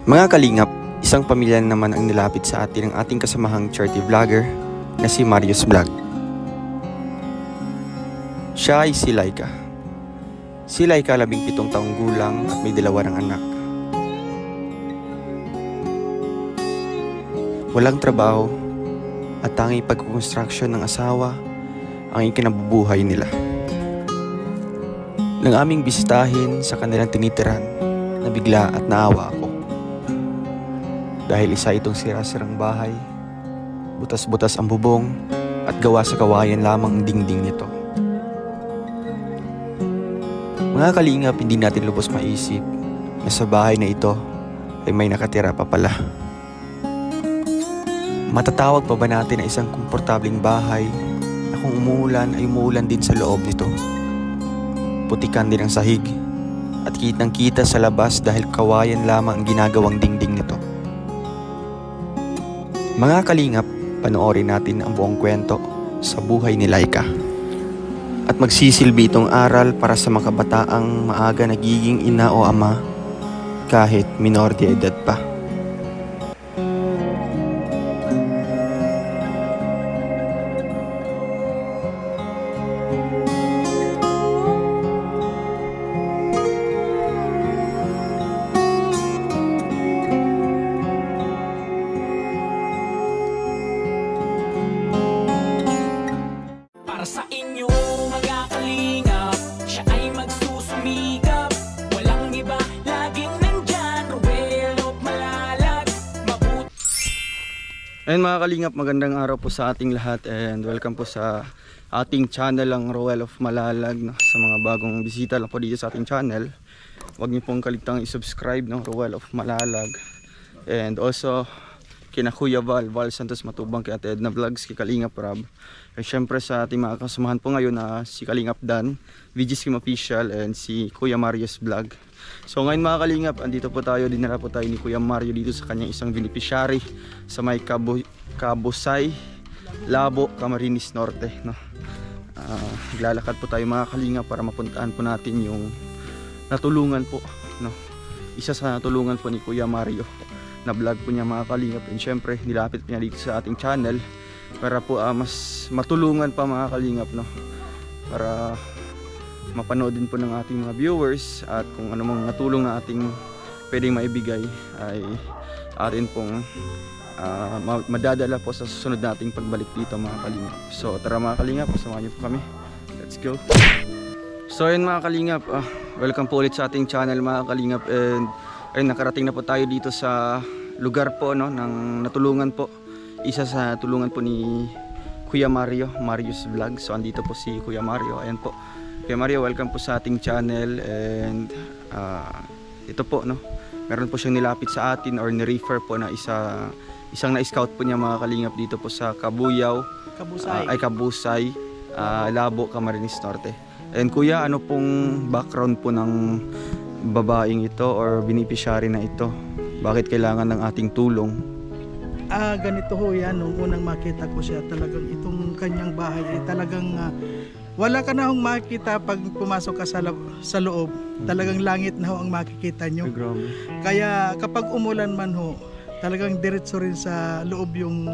Mga kalingap, isang pamilya naman ang nilapit sa atin ng ating kasamahang charity vlogger na si Marius Vlog. Siya ay si Laika. Si Laika 17 taong gulang at may 2 anak. Walang trabaho at tanging pagkukonstruksyon ng asawa ang ikinabubuhay nila. Nang aming bisitahin sa kanilang tinitiran, nabigla at naawa ako. Dahil isa itong sira-sirang bahay, butas-butas ang bubong at gawa sa kawayan lamang ang dingding nito. Mga kalingap, hindi natin lubos maisip na sa bahay na ito ay may nakatira pa pala. Matatawag pa ba natin na isang komportabling bahay na kung umuulan ay umuulan din sa loob nito? Putikan din ang sahig at kitang-kita sa labas dahil kawayan lamang ang ginagawang dingding nito. Mga kalingap, panoorin natin ang buong kwento sa buhay ni Laika. At magsisilbi itong aral para sa mga kabataang maaga nagiging ina o ama kahit minor de edad pa. Sa inyo mga kalingap, siya ay magsusumikap. Walang iba, laging nandyan, Ruel of Malalag. Ayun mga kalingap, magandang araw po sa ating lahat and welcome po sa ating channel ang Ruel of Malalag. Sa mga bagong bisita lang po dito sa ating channel, huwag niyo pong kaligtang i-subscribe ng Ruel of Malalag. And also kina Kuya Val Santos Matubang, kay Ate Edna Vlogs, kay Kalingap Rob. At syempre sa ating mga kasamahan po ngayon na si Kalingap Dan, VG's Kim Official, and si Kuya Marius Vlog. So ngayon mga Kalingap, andito po tayo, dinala po tayo ni Kuya Mario dito sa kanyang isang beneficiary sa may Kabusay, Labo, Camarines Norte. No? Naglalakad po tayo mga Kalingap para mapuntaan po natin yung natulungan po. No? Isa sa natulungan po ni Kuya Mario na vlog po niya mga Kalingap, and syempre nilapit po niya dito sa ating channel para po mas matulungan pa mga Kalingap, no? Para mapanood din po ng ating mga viewers at kung ano mang natulong na ating pwedeng maibigay ay atin pong madadala po sa susunod nating pagbalik dito mga Kalingap. So tara mga Kalingap, kasamahan niyo po kami, let's go. So yun mga Kalingap, welcome po ulit sa ating channel mga Kalingap, and ayun, nakarating na po tayo dito sa lugar po, no, ng natulungan po. Isa sa tulungan po ni Kuya Mario, Marius Vlog. So andito po si Kuya Mario. Ayan po. Kuya Mario, welcome po sa ating channel. And ito po, no, meron po siyang nilapit sa atin or ni-refer po na isang na-scout po niya mga Kalingap dito po sa Kabusay, Labo, Camarines Norte. And Kuya, ano pong background po ng babaeng ito or beneficiary na ito? Bakit kailangan ng ating tulong? Ganito ho yan, nung unang makita ko siya, talagang itong kanyang bahay ay talagang wala ka na hong makikita pag pumasok ka sa loob. Talagang langit na ho ang makikita nyo. Kaya kapag umulan man ho, talagang diretso rin sa loob yung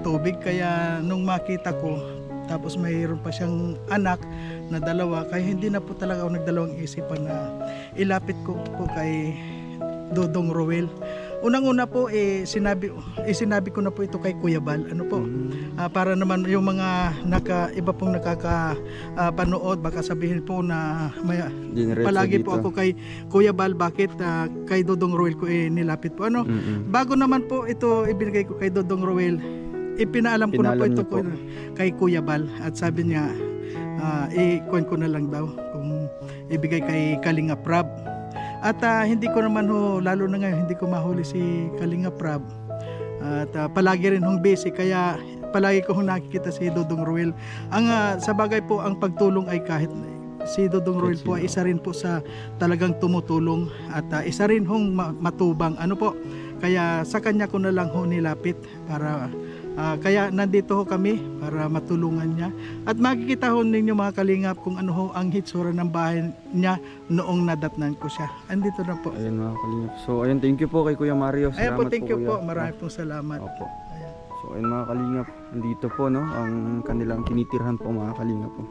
tubig. Kaya nung makita ko, tapos mayroon pa siyang anak na 2, kaya hindi na po talaga ako nagdalawang isipan na ilapit ko po kay Dodong Ruel. Unang-una po sinabi ko na po ito kay Kuya Val. Ano po? Para naman yung mga iba pong nakakapanood, baka sabihin po na palagi po ako kay Kuya Val, bakit kay Dodong Ruel ko nilapit po. Ano? Bago naman po ito ibinigay ko kay Dodong Ruel, ipinaalam ko na po ito kay Kuya Val, at sabi niya i-coin ko na lang daw kung ibigay kay Kalingap Rob. At hindi ko naman lalo na ngayon, hindi ko mahuli si Kalingap Rob. At palagi rin hong busy, kaya palagi ko nakikita si Dodong Ruel. Sa bagay po, ang pagtulong ay kahit si Dodong Ruel po ay isa rin po sa talagang tumutulong, at isa rin hong matubang. Ano po? Kaya sa kanya ko na lang nilapit para Kaya nandito ho kami para matulungan niya. At makikita ho ninyo mga kalingap kung ano ho ang hitsura ng bahay niya noong nadatnan ko siya. Andito na po. Ayan mga kalingap. So ayun, thank you po kay Kuya Mario. Ayan po, thank you Kuya. po. Marami pong salamat. Opo. Ayan. So ayun mga kalingap, andito po no, ang kanilang tinitirhan po mga kalingap po.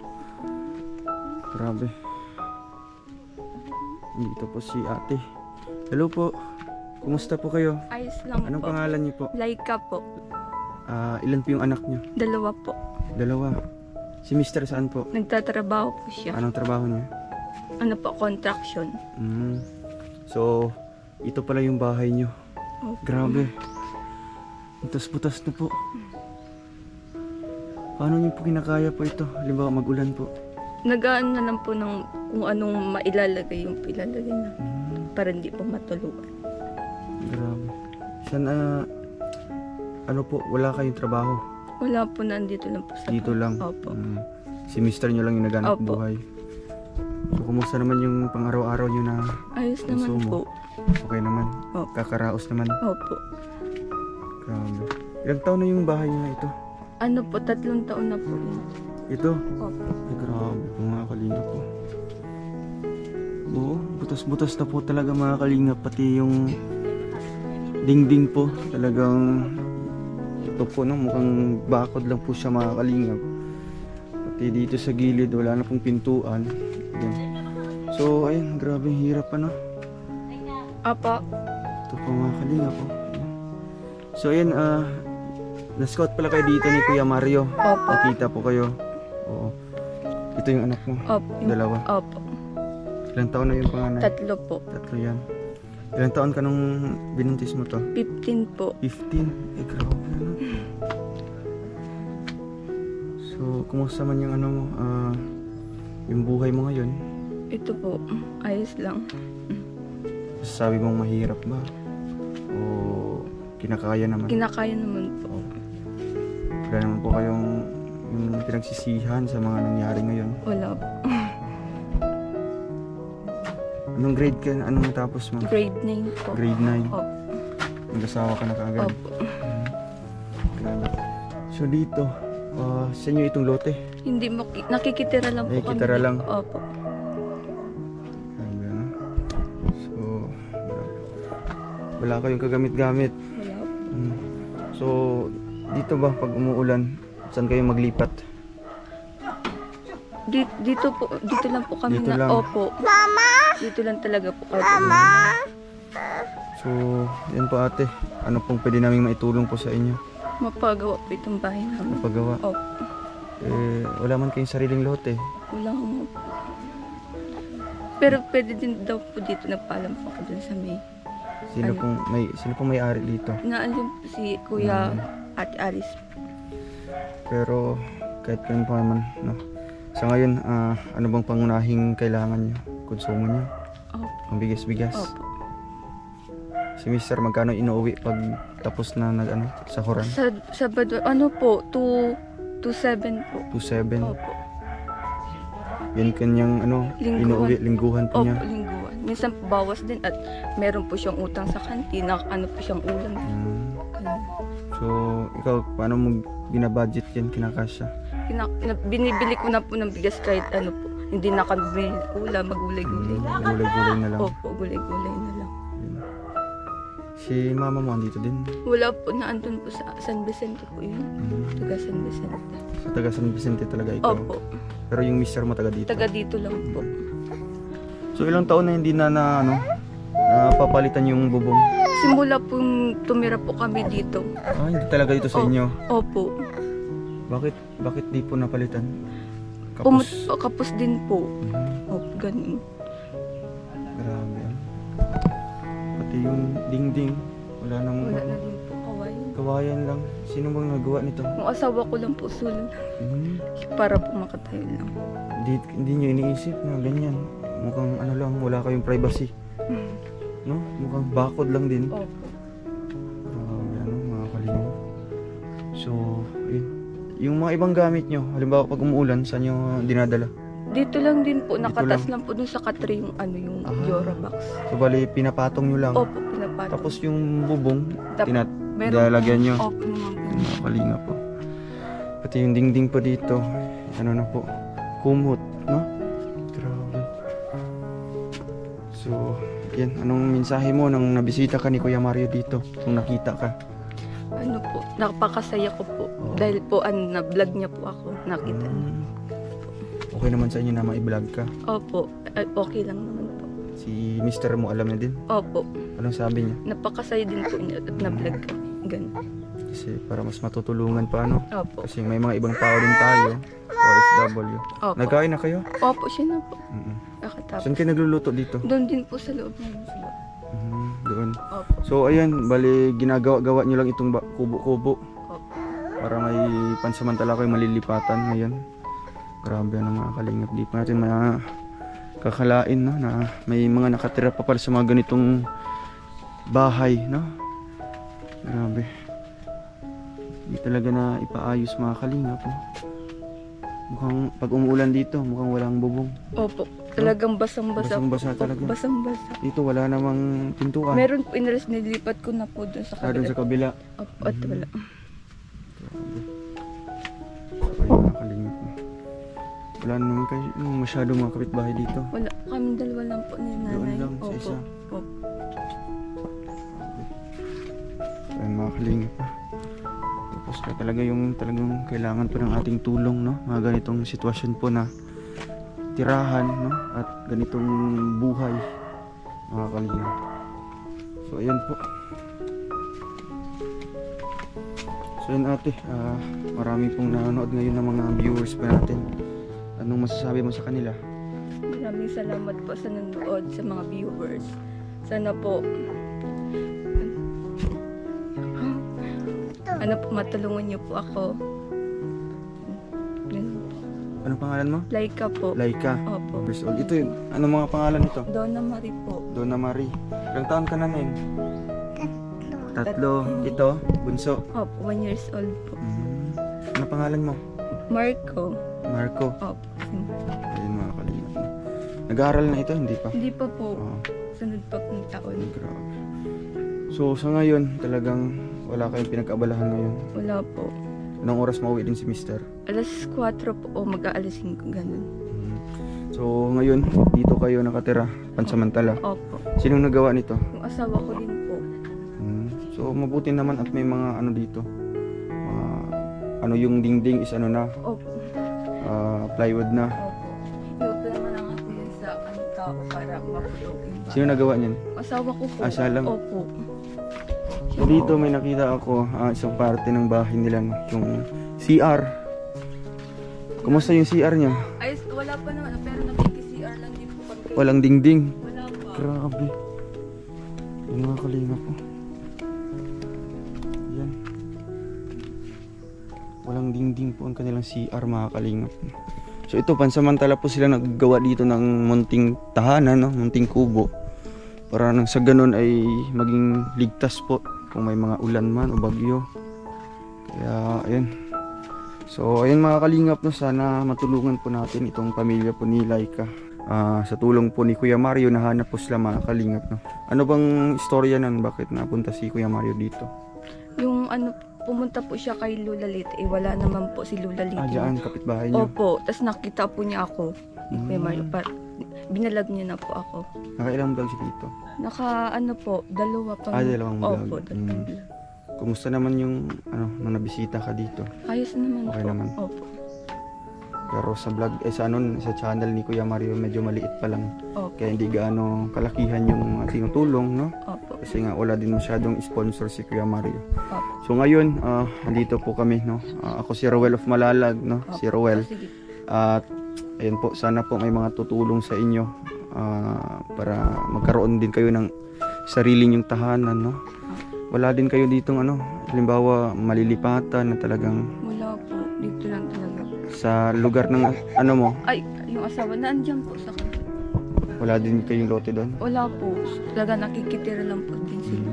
Grabe. Andito po si ate. Hello po. Kumusta po kayo? Ayos lang Anong po. pangalan niyo po? Laika po. Ilan po yung anak niyo? 2 po. 2. Si Mr. saan po? Nagtatrabaho po siya. Anong trabaho niya? Ano po, contraction. So, ito pala yung bahay niyo. Opo. Grabe. Butas-butas na po. Paano niyo po kinakaya po ito? Halimbawa mag-ulan po. Nagaan na lang po ng kung anong mailalagay yung ilalagay na. Para hindi po matuluan. Grabe. San, ano po, wala kayong trabaho? Wala po, nandito lang po sa Dito lang? Opo. Si Mr. nyo lang yung naghanap Opo. buhay. So, kumusta naman yung pang-araw-araw nyo na Ayos naman Consumo. po. okay naman? Opo. Kakaraos naman? Opo. Grabe. Ilang taon na yung bahay nyo na ito? Ano po, 3 taon na po yun. Ito? Opo. Ay, grabe po mga kalingap po. Oo, butas-butas na po talaga mga kalingap. Pati yung dingding po. Talagang ito po no, mukhang bakod lang po siya mga kalingap. Pati dito sa gilid wala na pong pintuan. Ayan. So ayun, grabe hirap ano. Opo. Ito po mga kalingap po. Ayan. So ayun, na-scout pala kayo dito ni Kuya Mario. Opo. Nakita po kayo. Oo. Ito yung anak mo. Opo. 2. Opo. Ilang taon na yung panganay? 3 po. 3 yan. Ilang taon ka nung binuntis mo to? 15 po. 15? Eh, grabe ano. So, kumusta man yung ano mo, yung buhay mo ngayon? Ito po, ayos lang. Sabi mong mahirap ba? O kinakaya naman? Kinakaya naman po. Wala naman po kayong yung pinagsisihan sa mga nangyari ngayon? Wala po. Anong grade ka? Anong natapos mo? Grade 9 po. Grade 9? Opo. Nag-asawa ka na kaagad? Opo. Grabe. So dito, sa inyo itong lote? Hindi mo, nakikitira lang po Nakikitira kami. lang? Opo. Grabe ano? So, grabe. Wala kayong kagamit-gamit. Wala po. So, dito ba pag umuulan, saan kayo maglipat? Dito po, dito lang po kami Dito na. lang? Opo. Mama! Dito lang talaga po kami. Mama! So, yan po ate. Ano pong pwede namin maitulong po sa inyo? Mapagawa po itong bahay namin. Mapagawa? Opo. Eh, wala man kayong sariling lote. Wala mo po. Pero pwede din daw po dito, nagpaalam po ako dun sa may. Sino Ano? pong may-ari dito? Naandun po si Kuya Ate Alice. Pero, kahit ganun pa naman, no? Sa ngayon, ano bang pangunahing kailangan nyo? Konsumo nyo? Opo. Ang bigas-bigas? Opo. Si Mr. magkano inuuwi pag tapos na sa horan? Sa Sabado, ano po, 2-7 po. 2.7. Opo. Yan kanyang Lingguhan. inuuwi, lingguhan po niya. Opo, lingguhan. Minsan po bawas din at meron po siyang utang sa kantin, ano po siyang ulam. Ganun. So, ikaw, paano mo binabudget yan, kinakasya? Binibili ko na po ng bigas kahit ano po. Hindi na kami bumili ulam, magulay-gulay na lang. Gulay-gulay na lang. Opo, gulay-gulay na lang. Yun. Si mama mo andito din? Wala po, naandun po sa San Vicente po yun. Taga San Vicente. Sa taga San Vicente talaga ikaw? Opo, Pero yung mister mo taga dito? taga dito lang po. So, ilang taon na hindi na napapalitan yung bubong? Simula po tumira po kami dito. Hindi talaga dito sa inyo? Opo. Bakit di po napalitan? Kapos? Kapos din po. Opo, ganun. Grabe yan. Pati yung dingding, wala nang Wala na din po kawain. kawayan lang. Sino bang nagawa nito? Yung asawa ko lang po sulong para po makatayo lang. Hindi nyo iniisip na ganyan. Mukhang lang, wala kayong privacy. No? Mukhang bakod lang din. Opo. Grabe mga kalingap. So, yun. Yung mga ibang gamit nyo, halimbawa pag umuulan, saan nyo dinadala? Dito lang din po, Dito nakatas lang? lang po dun sa katre yung yung Jora box. So, bali, pinapatong nyo lang. Opo, pinapatong. Tapos yung bubong, Tap- Ilalagyan nyo. Opo, naman. Mga kalinga po. Pati yung dingding po dito. Ano na po. Kumot, no? Grabe. So, yan. Anong mensahe mo nang nabisita ka ni Kuya Mario dito? Nung nakita ka? Ano po, napakasaya ko po. Dahil po, na-vlog niya po ako. Nakita niya. Okay naman sa inyo na ma-vlog ka? Opo, okay lang naman po. Si Mr. mo alam na din? Opo, Anong sabi niya? napakasaya din po niya at na-vlog ka. Ganun. Kasi para mas matutulungan pa, ano? Opo. Kasi may mga ibang tao din tayo. OFW. Opo. Nagkain na kayo? Opo, siya na po. Mm-mm. Kakatapos. Saan kayo nagluluto dito? Doon din po sa loob ng sila. Doon. Opo. So ayan, bali ginagawa-gawa nyo lang itong kubo-kubo Opo. para may pansamantala kayo malilipatan ngayon. Grabe ang mga kalingap. Di pa natin kakalain, no, na may mga nakatira pa pala sa mga ganitong bahay, no? Grabe. Di talaga na ipaayos mga kalingap, no? Mukhang pag umuulan dito, mukhang walang bubong. Opo. Talagang basang-basa. Basang-basa po. talaga. Basang-basa. Dito wala namang pintuan. Meron po inalis, nilipat ko na po doon sa Doon sa kabila. Opo, at wala. Ay, mga kalingap, no? Wala naman kayo masyadong mga kapitbahay dito. Wala. Kami dalawa lang po ni nanay. Doon lang, sa Opo. isa. Opo. Ayun mga kalingap, no? Tapos ka talaga yung talagang kailangan po ng ating tulong, no? Mga ganitong sitwasyon po na tirahan, no? At ganitong buhay, mga kalingap. So ayan po. So yun ate, marami pong nanonood ngayon ng mga viewers pa natin. Anong masasabi mo sa kanila? Maraming salamat po sa nanonood, sa mga viewers. Sana po matulungan niyo po ako. Ganun po. Ano pangalan mo? Laika po. Laika. Opo. Years old. Ito yun. Ano mga pangalan nito? Donna Marie po. Donna Marie. Ilang taon ka na ngayon? Tatlo. Ito, bunso. Opo, 1 years old po. Ano pangalan mo? Marco. Marco. Opo. Ayun mga kalingap. Nag-aaral na ito? Hindi pa? Hindi pa po. Oo. Sunod pa pong taon. Grabe. So sa ngayon, talagang wala kayong pinag-abalahan ngayon. Wala po. Anong oras mauwi din si Mister? Alas 4 po o mag-aalas 5, ganun. So ngayon, dito kayo nakatira, pansamantala. Opo. Sinong nagawa nito? Yung asawa ko din po. So mabuti naman at may mga ano dito. Ano yung dingding is ano na, Opo. plywood na. Opo. Iuto naman ang ako yun sa tao para maputukin ba. Sino nagawa niyan? Asawa ko po. Siya lang? Opo. So dito may nakita ako isang parte ng bahay nila, no? Yung CR. Kumusta yung CR niya? Ay, wala pa naman. Pero nakiki-CR lang din po kami. Walang dingding. Wala pa. Grabe. Yung mga kalinga po. Yan. Walang dingding po ang kanilang CR, mga kalinga po. So ito, pansamantala po sila naggawa dito ng munting tahanan, no? Munting kubo. Para nang sa ganun ay maging ligtas po kung may mga ulan man o bagyo. Kaya ayun. So ayun mga kalingap, no, sana matulungan po natin itong pamilya po ni Laika. Sa tulong po ni Kuya Mario, nahanap po sila mga kalingap, no. Ano bang istorya nun? Bakit napunta si Kuya Mario dito? Yung pumunta po siya kay Lula Lite. Wala naman po si Lula Lite. Diyan, kapitbahay niyo. Opo. Tapos nakita po niya ako. Kuya Mario. Binalag niya na po ako. Nakailang vlog siya dito? Po, dalawa pa. Dalawang vlog. Opo, dalawang vlog. Kumusta naman yung nung nabisita ka dito? Ayos naman Okay po. naman. Opo. Pero sa vlog, sa channel ni Kuya Mario, medyo maliit pa lang. Opo. Kaya hindi gaano kalakihan yung tinutulong, no? Opo. Kasi nga wala din masyadong sponsor si Kuya Mario. Opo. So ngayon, andito po kami, no? Ako si Roel of Malalag, no? Opo. Si Roel. Sige. At ayun po, sana po may mga tutulong sa inyo para magkaroon din kayo ng sarili nyong tahanan, no? Wala din kayo ditong halimbawa malilipatan na talagang Wala po. Dito lang talaga. sa lugar ng mo, Ay, yung asawa na andyan po sa kanila. wala din kayong lote doon? Wala po. Talaga nakikitira lang po din sila.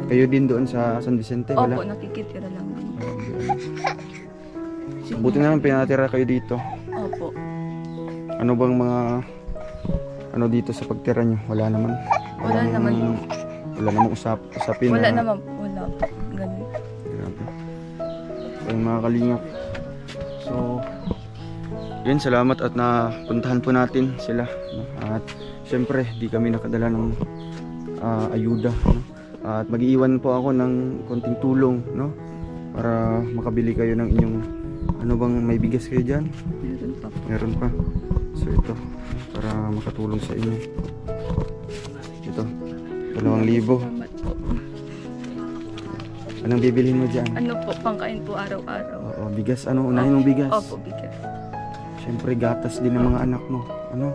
Kayo din doon sa San Vicente, wala? Opo, nakikitira lang din. Sige. Buti naman pinatira kayo dito. Opo. Ano bang mga dito sa pagtira nyo? Wala naman. Wala naman. Wala namang usapin Wala na naman po. Wala po. Ganun. yung mga kalingap. So yun, salamat at napuntahan po natin sila, no? At syempre di kami nakadala ng ayuda, no? At mag-iwan po ako ng konting tulong, no? Para makabili kayo ng inyong ano bang may bigas kayo dyan? Meron pa po. Meron pa. So ito, para makatulong sa inyo. Ito, 2,000. Salamat po. Anong bibilhin mo dyan? Ano po, pangkain po araw-araw. Oo, bigas. Ano, unahin mong bigas? Opo, bigas. Siyempre, gatas din ng mga anak mo. Ano?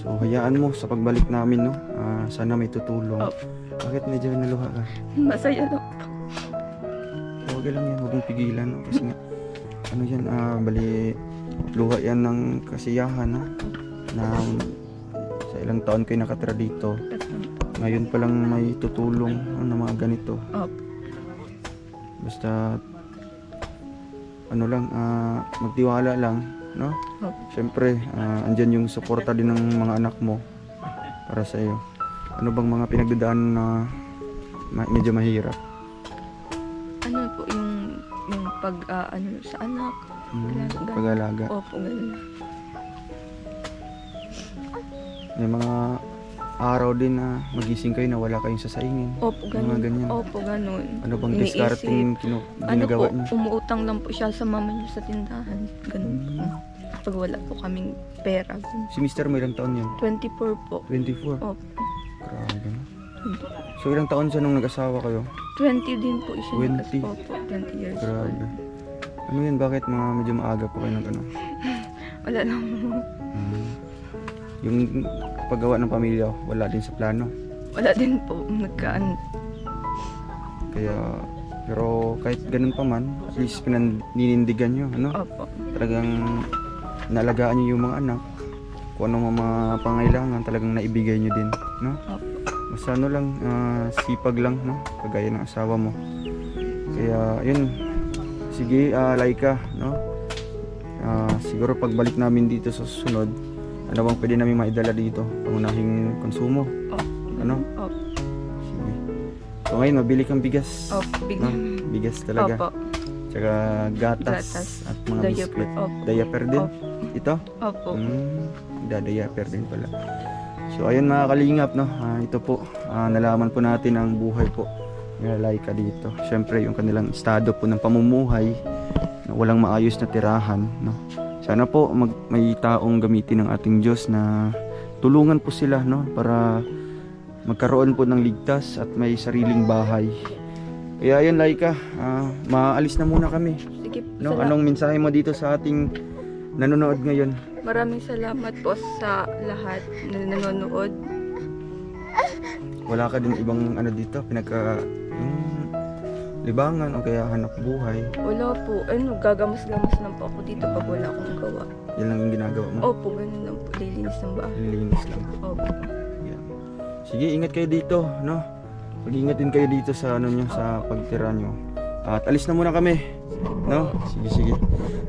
So, hayaan mo sa pagbalik namin, no? Sana may tutulong. Opo. Bakit medyo naluha ka? Masaya lang po. Huwag lang yan, huwag mong pigilan, no? Kasi nga, ano yan, bali, luha yan ng kasiyahan, no? Na sa ilang taon kayo nakatira dito. Ngayon pa lang may tutulong, no, na mga ganito. Opo. Basta, ano lang, magtiwala lang, no? Opo. Siyempre, andyan yung suporta din ng mga anak mo para sa iyo. Ano bang mga pinagdadaan na medyo mahirap? Ano po, yung pag, ano, sa anak. Ganun. Pag-alaga. Opo, ganun. May mga araw din na magising kayo na wala kayong sasaingin. Opo, Mga ganun. ganyan. Opo, ganun. Ano bang Iniisip. discarding Ano ginagawa po, niyo? umuutang lang po siya sa mama niya sa tindahan. Ganun po. Pag wala po kaming pera. Ganun. Si Mr. may ilang taon yun? 24 po. 24? Opo. Grabe, no? So ilang taon siya nung nag-asawa kayo? 20 din po siya. 20? Opo, 20 years Grabe. old. Ano yun? Bakit medyo maaga po kayo ng ano? Wala lang. Yung paggawa ng pamilya, wala din sa plano. Wala din po. Nagkaan. Kaya, pero kahit ganun pa man, at least pinaninindigan nyo, ano? Opo. Talagang naalagaan nyo yung mga anak. Kung anong mga pangailangan, talagang naibigay nyo din, no? Opo. Basta ano lang, sipag lang, no? Kagaya ng asawa mo. Kaya, yun. Sige, Laika, no? Siguro pagbalik namin dito sa susunod, ano bang pwede namin maidala dito? Pangunahing konsumo. Opo. Ano? Opo. Sige. So ngayon, mabili kang bigas. Opo. No? Bigla. Bigas talaga. Opo. Tsaka gatas, Gatas. at mga Diaper. biskwit. Opo. Diaper din? Opo. Ito? Opo. Diaper din pala. So ayun mga kalingap, no? Ito po, nalaman po natin ang buhay po ng Laika dito. Siyempre yung kanilang estado po ng pamumuhay na walang maayos na tirahan, no? Sana po may taong gamitin ng ating Diyos na tulungan po sila, no? Para magkaroon po ng ligtas at may sariling bahay. Kaya ayun Laika, maalis na muna kami, Sige. no? Anong mensahe mo dito sa ating nanonood ngayon? Maraming salamat po sa lahat na nanonood. Wala ka din ibang ano dito, libangan o kaya hanap buhay? Wala po. Ano, gagamas-gamas lang po ako dito pag wala akong gawa. Yan lang yung ginagawa mo? Opo, ganun lang po. Lilinis ng bahay. Nililinis lang. Opo. Yan. Sige, ingat kayo dito, no? Mag-ingat din kayo dito sa ano nyo, sa pagtira nyo. At alis na muna kami, no? Sige, sige.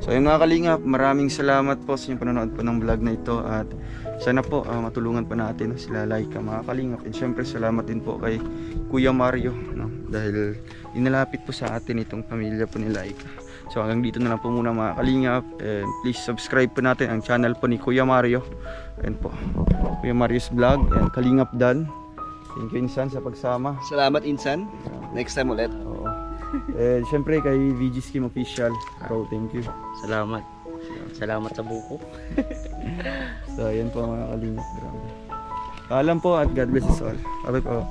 So yung mga kalingap, maraming salamat po sa inyong panonood po ng vlog na ito. At sana po matulungan pa natin, no, sila Laika, mga kalingap. And syempre salamat din po kay Kuya Mario, no? Dahil inalapit po sa atin itong pamilya po ni Laika. So hanggang dito na lang po muna mga kalingap. And please subscribe po natin ang channel po ni Kuya Mario. Ayan po, Kuya Mario's Vlog and Kalingap Dan. Thank you Insan sa pagsama. Salamat Insan. Next time ulit. Oo. And syempre kay VG Scheme Official. Bro, thank you. Salamat. Salamat sa buko. So ayan po mga kalingap. Grabe. Paalam po at God bless us all. Bye po.